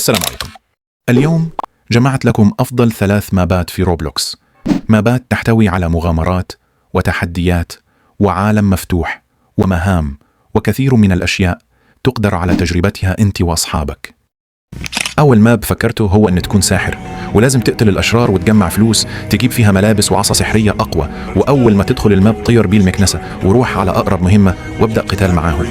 السلام عليكم. اليوم جمعت لكم أفضل 3 مابات في روبلوكس، مابات تحتوي على مغامرات وتحديات وعالم مفتوح ومهام وكثير من الأشياء تقدر على تجربتها أنت وأصحابك. أول ماب فكرته هو أن تكون ساحر ولازم تقتل الأشرار وتجمع فلوس تجيب فيها ملابس وعصا سحرية أقوى، وأول ما تدخل الماب طير بيه المكنسة وروح على أقرب مهمة وابدأ قتال معاهم.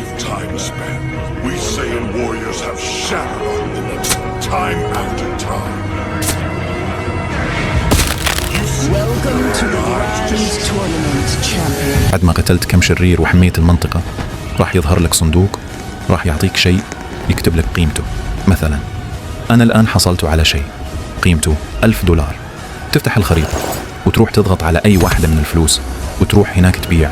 بعد ما قتلت كم شرير وحميت المنطقة راح يظهر لك صندوق راح يعطيك شيء يكتب لك قيمته. مثلا أنا الآن حصلت على شيء قيمته $1000. تفتح الخريطة وتروح تضغط على أي واحدة من الفلوس وتروح هناك تبيع.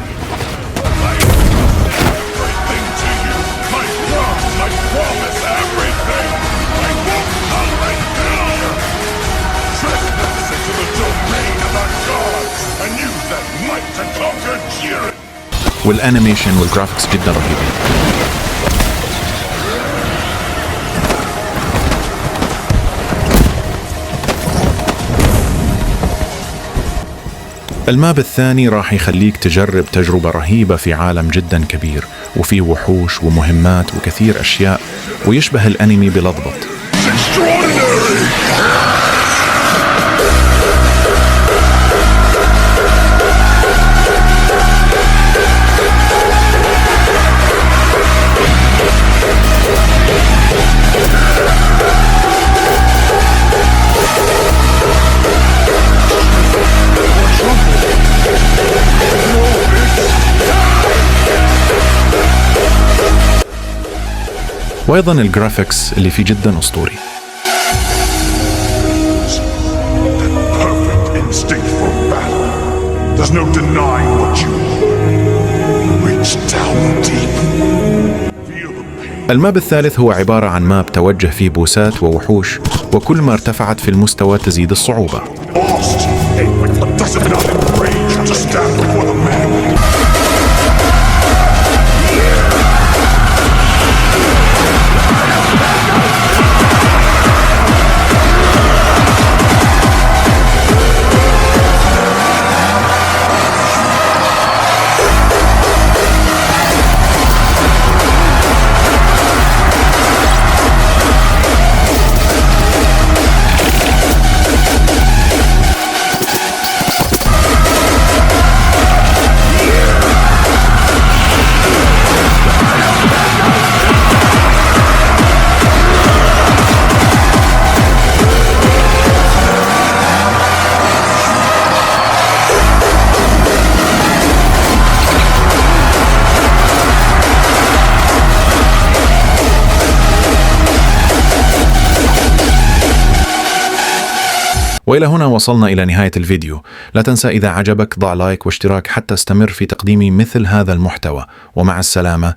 والانيميشن والجرافيكس جدا رهيبين. الماب الثاني راح يخليك تجرب تجربة رهيبة في عالم جدا كبير وفيه وحوش ومهمات وكثير أشياء ويشبه الأنمي بلضبط. وأيضا الجرافيكس اللي فيه جدا أسطوري. الماب الثالث هو عبارة عن ماب توجه فيه بوسات ووحوش، وكل ما ارتفعت في المستوى تزيد الصعوبة. وإلى هنا وصلنا إلى نهاية الفيديو. لا تنسى إذا عجبك ضع لايك واشتراك حتى استمر في تقديم مثل هذا المحتوى، ومع السلامة.